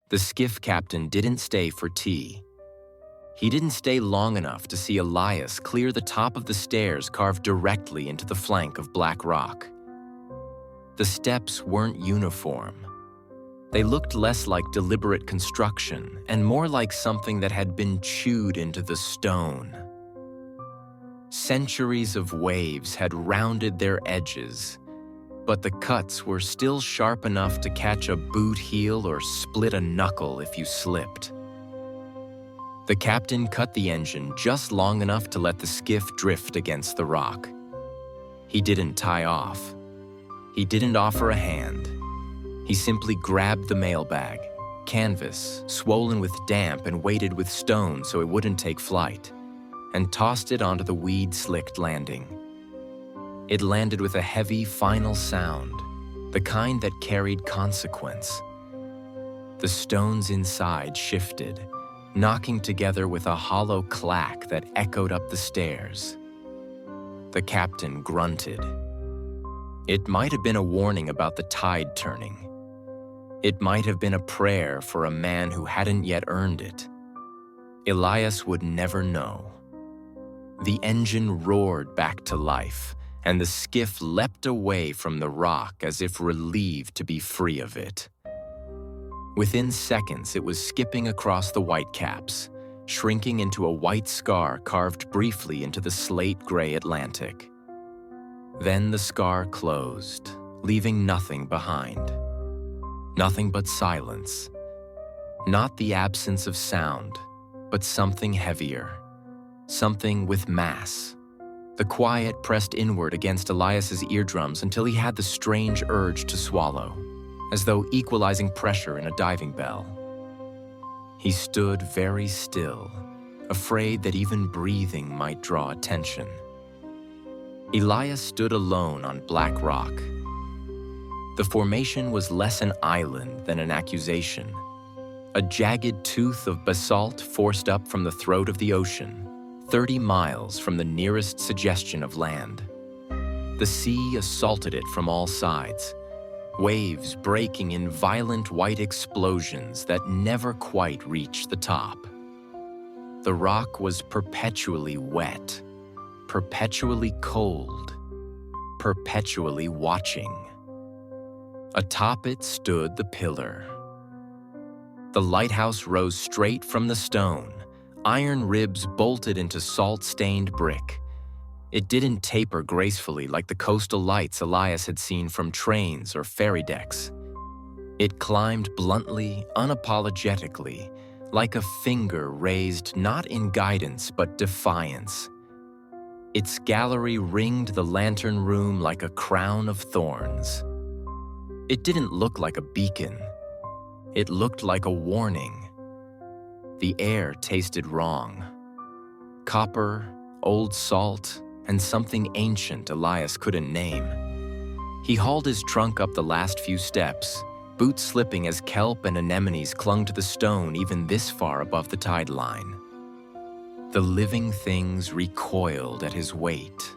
The skiff captain didn't stay for tea. He didn't stay long enough to see Elias clear the top of the stairs carved directly into the flank of black rock. The steps weren't uniform. They looked less like deliberate construction and more like something that had been chewed into the stone. Centuries of waves had rounded their edges, but the cuts were still sharp enough to catch a boot heel or split a knuckle if you slipped. The captain cut the engine just long enough to let the skiff drift against the rock. He didn't tie off. He didn't offer a hand. He simply grabbed the mailbag, canvas, swollen with damp and weighted with stone so it wouldn't take flight, and tossed it onto the weed-slicked landing. It landed with a heavy final sound, the kind that carried consequence. The stones inside shifted, knocking together with a hollow clack that echoed up the stairs. The captain grunted. It might have been a warning about the tide turning. It might have been a prayer for a man who hadn't yet earned it. Elias would never know. The engine roared back to life, and the skiff leapt away from the rock as if relieved to be free of it. Within seconds, it was skipping across the whitecaps, shrinking into a white scar carved briefly into the slate-gray Atlantic. Then the scar closed, leaving nothing behind. Nothing but silence. Not the absence of sound, but something heavier. Something with mass. The quiet pressed inward against Elias's eardrums until he had the strange urge to swallow, as though equalizing pressure in a diving bell. He stood very still, afraid that even breathing might draw attention. Elias stood alone on black rock. The formation was less an island than an accusation, a jagged tooth of basalt forced up from the throat of the ocean, 30 miles from the nearest suggestion of land. The sea assaulted it from all sides, waves breaking in violent white explosions that never quite reached the top. The rock was perpetually wet, perpetually cold, perpetually watching. Atop it stood the pillar. The lighthouse rose straight from the stone, iron ribs bolted into salt-stained brick. It didn't taper gracefully like the coastal lights Elias had seen from trains or ferry decks. It climbed bluntly, unapologetically, like a finger raised not in guidance but defiance. Its gallery ringed the lantern room like a crown of thorns. It didn't look like a beacon. It looked like a warning. The air tasted wrong. Copper, old salt, and something ancient Elias couldn't name. He hauled his trunk up the last few steps, boots slipping as kelp and anemones clung to the stone even this far above the tide line. The living things recoiled at his weight,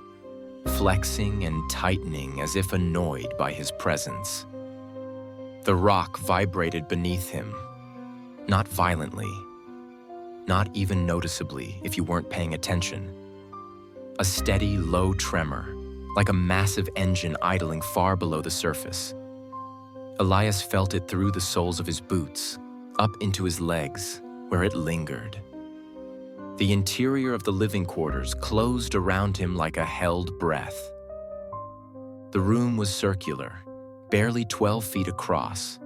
flexing and tightening as if annoyed by his presence. The rock vibrated beneath him, not violently, not even noticeably if you weren't paying attention. A steady, low tremor, like a massive engine idling far below the surface. Elias felt it through the soles of his boots, up into his legs, where it lingered. The interior of the living quarters closed around him like a held breath. The room was circular, barely 12 feet across.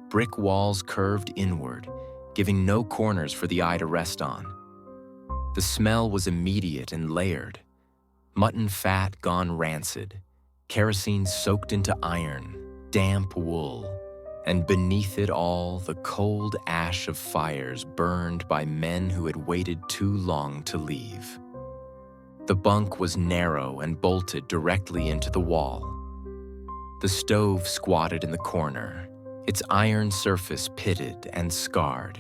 Brick walls curved inward, giving no corners for the eye to rest on. The smell was immediate and layered. Mutton fat gone rancid, kerosene soaked into iron, damp wool, and beneath it all the cold ash of fires burned by men who had waited too long to leave. The bunk was narrow and bolted directly into the wall. The stove squatted in the corner, its iron surface pitted and scarred.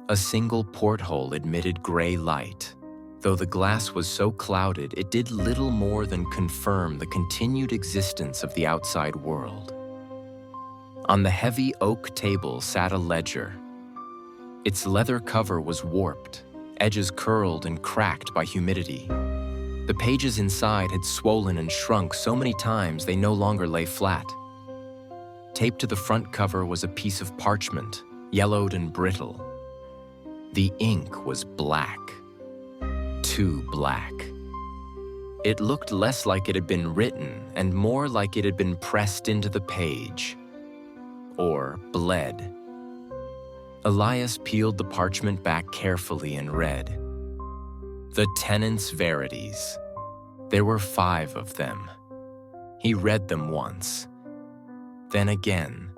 A single porthole admitted gray light. Though the glass was so clouded, it did little more than confirm the continued existence of the outside world. On the heavy oak table sat a ledger. Its leather cover was warped, edges curled and cracked by humidity. The pages inside had swollen and shrunk so many times they no longer lay flat. Taped to the front cover was a piece of parchment, yellowed and brittle. The ink was black. Too black. It looked less like it had been written and more like it had been pressed into the page. Or bled. Elias peeled the parchment back carefully and read. The tenants' verities. There were 5 of them. He read them once. Then again,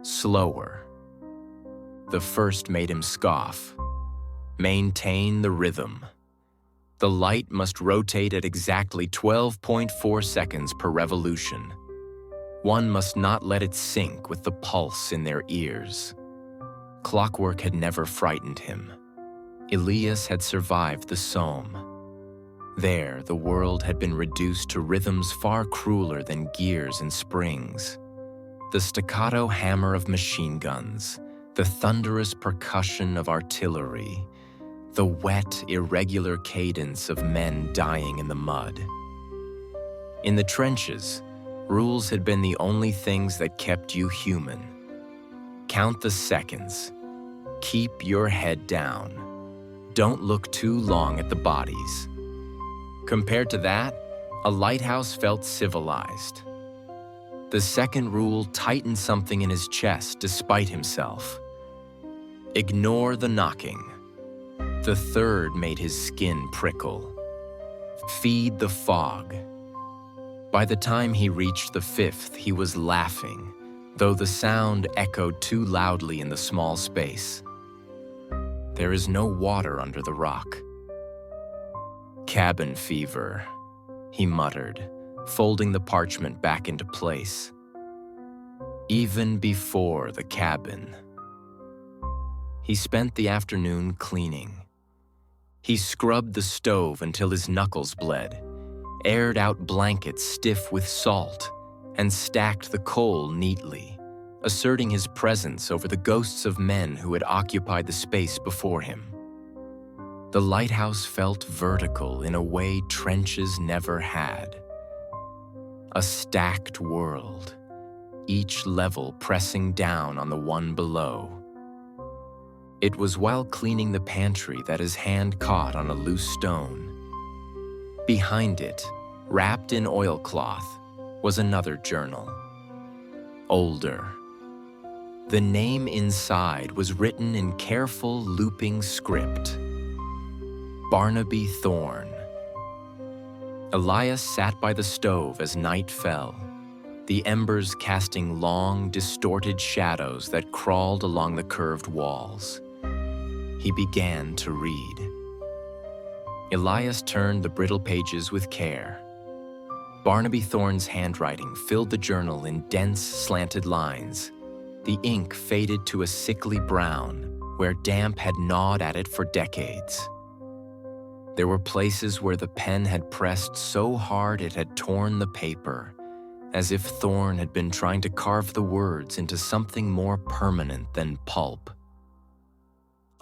slower. The first made him scoff. Maintain the rhythm. The light must rotate at exactly 12.4 seconds per revolution. One must not let it sink with the pulse in their ears. Clockwork had never frightened him. Elias had survived the Somme. There, the world had been reduced to rhythms far crueler than gears and springs. The staccato hammer of machine guns, the thunderous percussion of artillery, the wet, irregular cadence of men dying in the mud. In the trenches, rules had been the only things that kept you human. Count the seconds. Keep your head down. Don't look too long at the bodies. Compared to that, a lighthouse felt civilized. The second rule tightened something in his chest despite himself. Ignore the knocking. The third made his skin prickle. Feed the fog. By the time he reached the 5th, he was laughing, though the sound echoed too loudly in the small space. There is no water under the rock. Cabin fever, he muttered, folding the parchment back into place. Even before the cabin. He spent the afternoon cleaning. He scrubbed the stove until his knuckles bled, aired out blankets stiff with salt, and stacked the coal neatly, asserting his presence over the ghosts of men who had occupied the space before him. The lighthouse felt vertical in a way trenches never had. A stacked world, each level pressing down on the one below. It was while cleaning the pantry that his hand caught on a loose stone. Behind it, wrapped in oilcloth, was another journal. Older. The name inside was written in careful, looping script. Barnaby Thorne. Elias sat by the stove as night fell, the embers casting long, distorted shadows that crawled along the curved walls. He began to read. Elias turned the brittle pages with care. Barnaby Thorne's handwriting filled the journal in dense, slanted lines. The ink faded to a sickly brown, where damp had gnawed at it for decades. There were places where the pen had pressed so hard it had torn the paper, as if Thorne had been trying to carve the words into something more permanent than pulp.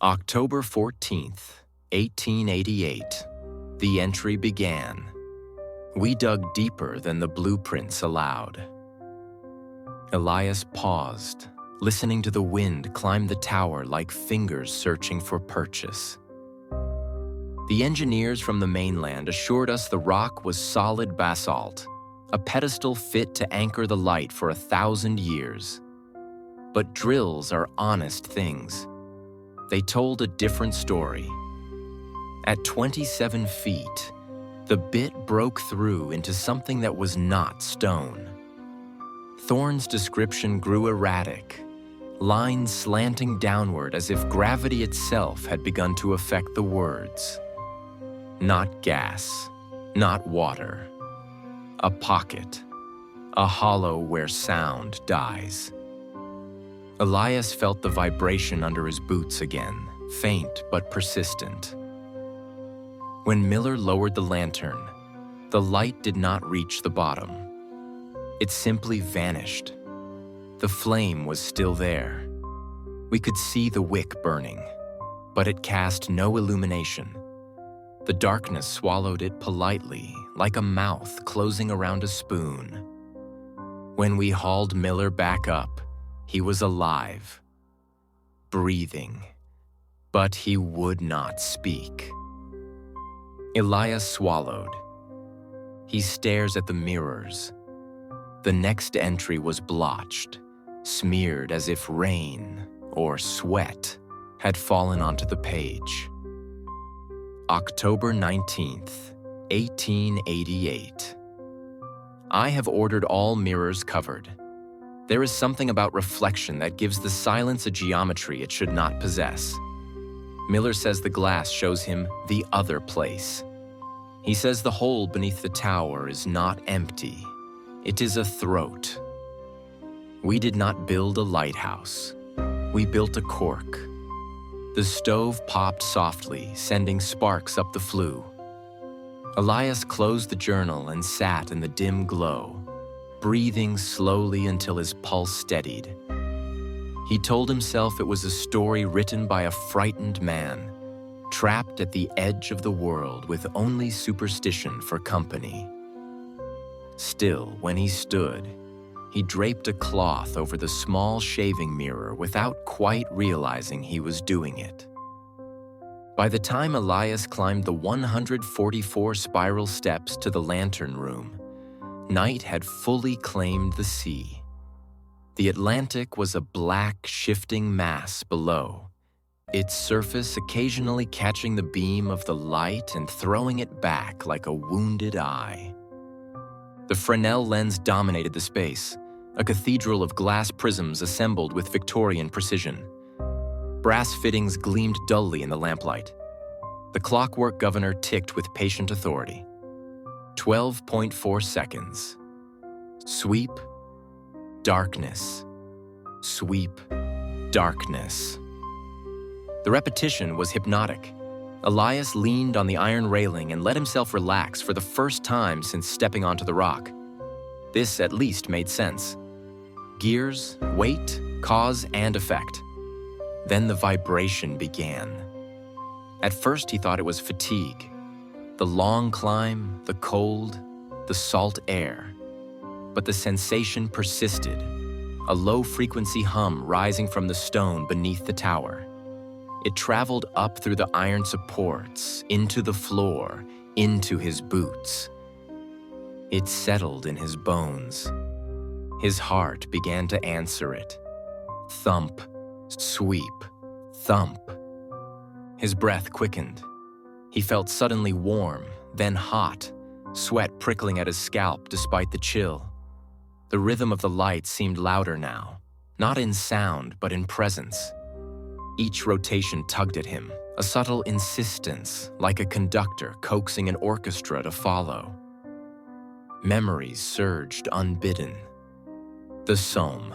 October 14th, 1888, the entry began. We dug deeper than the blueprints allowed. Elias paused, listening to the wind climb the tower like fingers searching for purchase. The engineers from the mainland assured us the rock was solid basalt, a pedestal fit to anchor the light for 1,000 years. But drills are honest things. They told a different story. At 27 feet, the bit broke through into something that was not stone. Thorne's description grew erratic, lines slanting downward as if gravity itself had begun to affect the words. Not gas, not water. A pocket, a hollow where sound dies. Elias felt the vibration under his boots again, faint but persistent. When Miller lowered the lantern, the light did not reach the bottom. It simply vanished. The flame was still there. We could see the wick burning, but it cast no illumination. The darkness swallowed it politely, like a mouth closing around a spoon. When we hauled Miller back up, he was alive, breathing, but he would not speak. Elias swallowed. He stares at the mirrors. The next entry was blotched, smeared as if rain or sweat had fallen onto the page. October 19th, 1888. I have ordered all mirrors covered. There is something about reflection that gives the silence a geometry it should not possess. Miller says the glass shows him the other place. He says the hole beneath the tower is not empty. It is a throat. We did not build a lighthouse. We built a cork. The stove popped softly, sending sparks up the flue. Elias closed the journal and sat in the dim glow, breathing slowly until his pulse steadied. He told himself it was a story written by a frightened man, trapped at the edge of the world with only superstition for company. Still, when he stood, he draped a cloth over the small shaving mirror without quite realizing he was doing it. By the time Elias climbed the 144 spiral steps to the lantern room, night had fully claimed the sea. The Atlantic was a black, shifting mass below, its surface occasionally catching the beam of the light and throwing it back like a wounded eye. The Fresnel lens dominated the space, a cathedral of glass prisms assembled with Victorian precision. Brass fittings gleamed dully in the lamplight. The clockwork governor ticked with patient authority. 12.4 seconds. Sweep, darkness. Sweep, darkness. The repetition was hypnotic. Elias leaned on the iron railing and let himself relax for the first time since stepping onto the rock. This at least made sense. Gears, weight, cause, and effect. Then the vibration began. At first he thought it was fatigue. The long climb, the cold, the salt air. But the sensation persisted, a low-frequency hum rising from the stone beneath the tower. It traveled up through the iron supports, into the floor, into his boots. It settled in his bones. His heart began to answer it. Thump, sweep, thump. His breath quickened. He felt suddenly warm, then hot, sweat prickling at his scalp despite the chill. The rhythm of the light seemed louder now, not in sound, but in presence. Each rotation tugged at him, a subtle insistence, like a conductor coaxing an orchestra to follow. Memories surged unbidden. The Somme.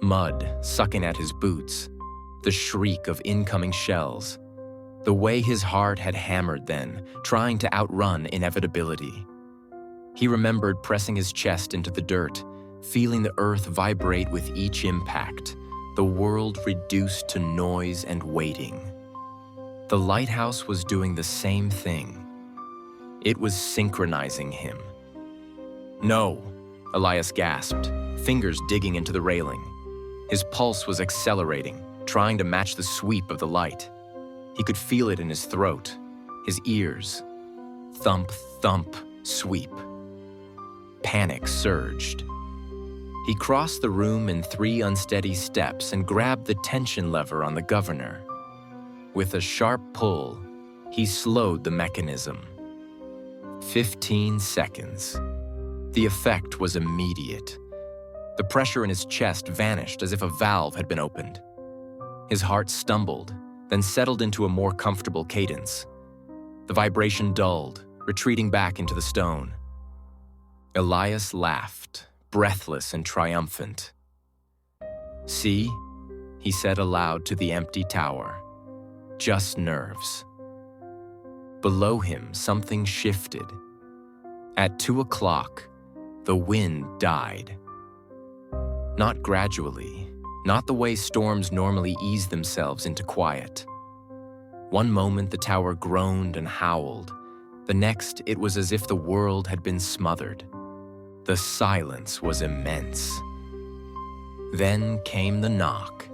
Mud sucking at his boots, the shriek of incoming shells, the way his heart had hammered then, trying to outrun inevitability. He remembered pressing his chest into the dirt, feeling the earth vibrate with each impact, the world reduced to noise and waiting. The lighthouse was doing the same thing. It was synchronizing him. "No," Elias gasped, fingers digging into the railing. His pulse was accelerating, trying to match the sweep of the light. He could feel it in his throat, his ears. Thump, thump, sweep. Panic surged. He crossed the room in 3 unsteady steps and grabbed the tension lever on the governor. With a sharp pull, he slowed the mechanism. 15 seconds. The effect was immediate. The pressure in his chest vanished as if a valve had been opened. His heart stumbled, then settled into a more comfortable cadence. The vibration dulled, retreating back into the stone. Elias laughed, breathless and triumphant. "See," he said aloud to the empty tower. "Just nerves." Below him, something shifted. At 2 o'clock, the wind died. Not gradually, not the way storms normally ease themselves into quiet. One moment the tower groaned and howled. The next, it was as if the world had been smothered. The silence was immense. Then came the knock.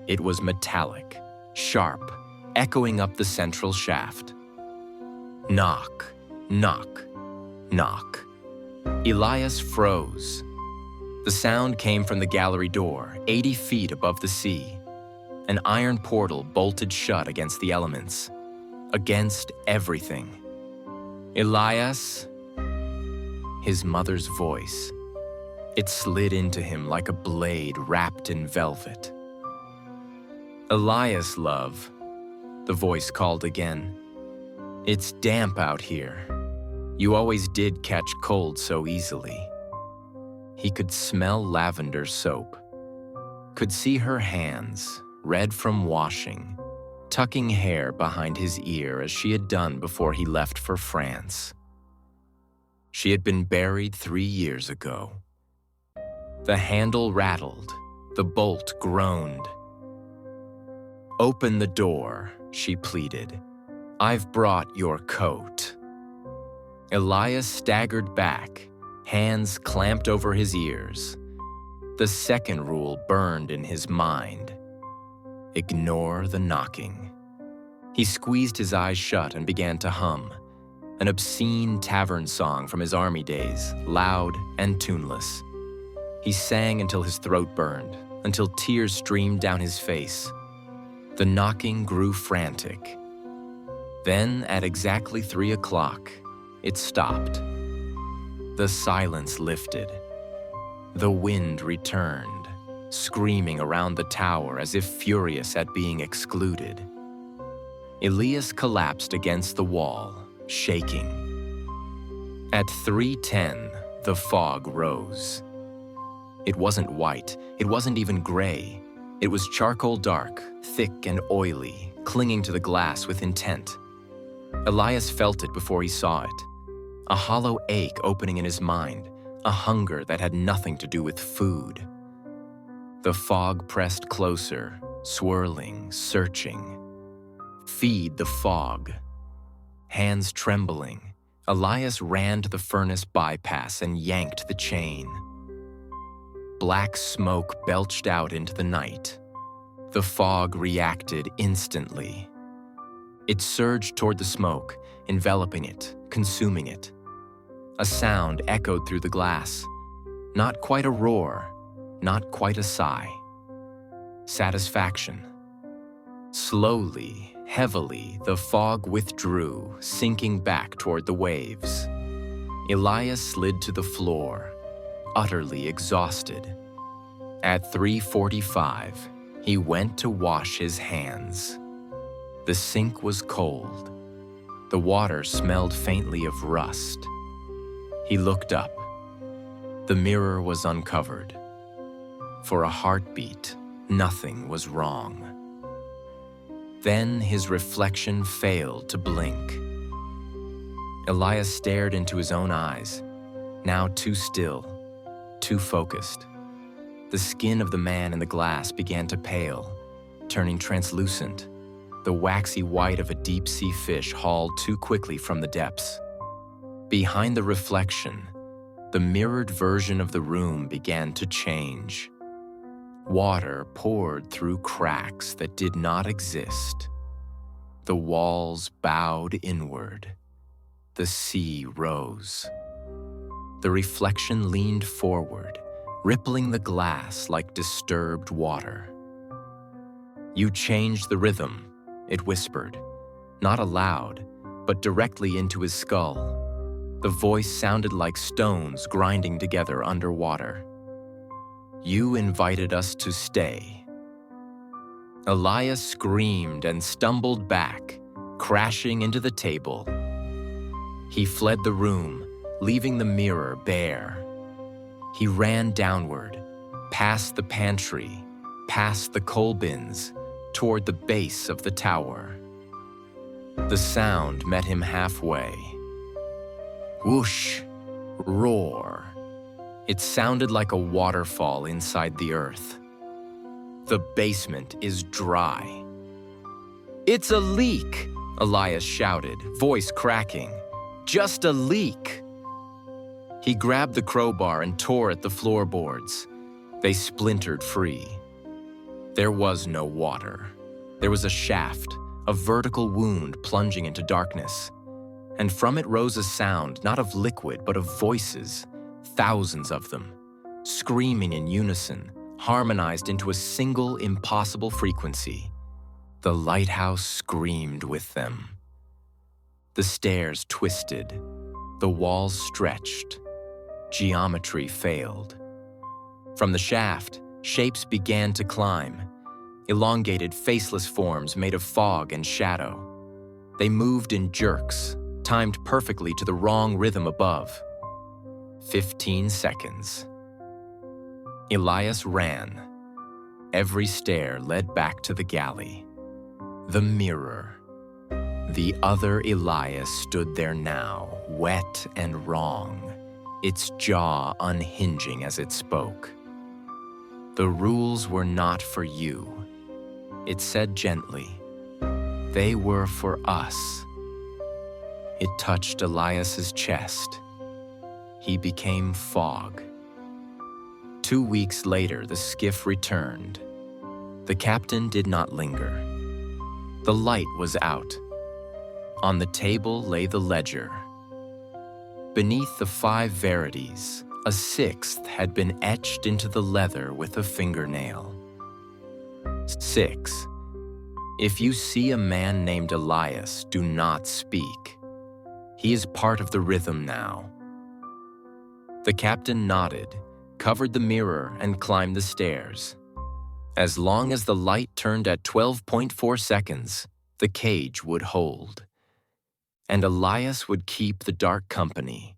It was metallic, sharp, echoing up the central shaft. Knock, knock, knock. Elias froze. The sound came from the gallery door, 80 feet above the sea. An iron portal bolted shut against the elements, against everything. Elias, his mother's voice. It slid into him like a blade wrapped in velvet. Elias, love, the voice called again. It's damp out here. You always did catch cold so easily. He could smell lavender soap, could see her hands, red from washing, tucking hair behind his ear as she had done before he left for France. She had been buried 3 years ago. The handle rattled, the bolt groaned. Open the door, she pleaded. I've brought your coat. Elias staggered back, hands clamped over his ears. The second rule burned in his mind. Ignore the knocking. He squeezed his eyes shut and began to hum, an obscene tavern song from his army days, loud and tuneless. He sang until his throat burned, until tears streamed down his face. The knocking grew frantic. Then, at exactly 3 o'clock, it stopped. The silence lifted. The wind returned, screaming around the tower as if furious at being excluded. Elias collapsed against the wall, shaking. At 3:10, the fog rose. It wasn't white, it wasn't even gray. It was charcoal dark, thick and oily, clinging to the glass with intent. Elias felt it before he saw it. A hollow ache opening in his mind, a hunger that had nothing to do with food. The fog pressed closer, swirling, searching. Feed the fog. Hands trembling, Elias ran to the furnace bypass and yanked the chain. Black smoke belched out into the night. The fog reacted instantly. It surged toward the smoke, enveloping it, consuming it. A sound echoed through the glass. Not quite a roar, not quite a sigh. Satisfaction. Slowly, heavily, the fog withdrew, sinking back toward the waves. Elias slid to the floor, utterly exhausted. At 3:45, he went to wash his hands. The sink was cold. The water smelled faintly of rust. He looked up. The mirror was uncovered. For a heartbeat, nothing was wrong. Then his reflection failed to blink. Elias stared into his own eyes, now too still, too focused. The skin of the man in the glass began to pale, turning translucent, the waxy white of a deep-sea fish hauled too quickly from the depths. Behind the reflection, the mirrored version of the room began to change. Water poured through cracks that did not exist. The walls bowed inward. The sea rose. The reflection leaned forward, rippling the glass like disturbed water. You changed the rhythm, it whispered, not aloud, but directly into his skull. The voice sounded like stones grinding together underwater. You invited us to stay. Elias screamed and stumbled back, crashing into the table. He fled the room, leaving the mirror bare. He ran downward, past the pantry, past the coal bins, toward the base of the tower. The sound met him halfway. Whoosh, roar. It sounded like a waterfall inside the earth. The basement is dry. "It's a leak!" Elias shouted, voice cracking. "Just a leak!" He grabbed the crowbar and tore at the floorboards. They splintered free. There was no water. There was a shaft, a vertical wound plunging into darkness. And from it rose a sound not of liquid but of voices, thousands of them, screaming in unison, harmonized into a single impossible frequency. The lighthouse screamed with them. The stairs twisted, the walls stretched, geometry failed. From the shaft, shapes began to climb, elongated, faceless forms made of fog and shadow. They moved in jerks, timed perfectly to the wrong rhythm above. 15 seconds. Elias ran. Every stair led back to the galley. The mirror. The other Elias stood there now, wet and wrong, its jaw unhinging as it spoke. "The rules were not for you," it said gently. "They were for us." It touched Elias's chest. He became fog. 2 weeks later, the skiff returned. The captain did not linger. The light was out. On the table lay the ledger. Beneath the 5 verities, a 6th had been etched into the leather with a fingernail. 6. If you see a man named Elias, do not speak. He is part of the rhythm now. The captain nodded, covered the mirror, and climbed the stairs. As long as the light turned at 12.4 seconds, the cage would hold. And Elias would keep the dark company,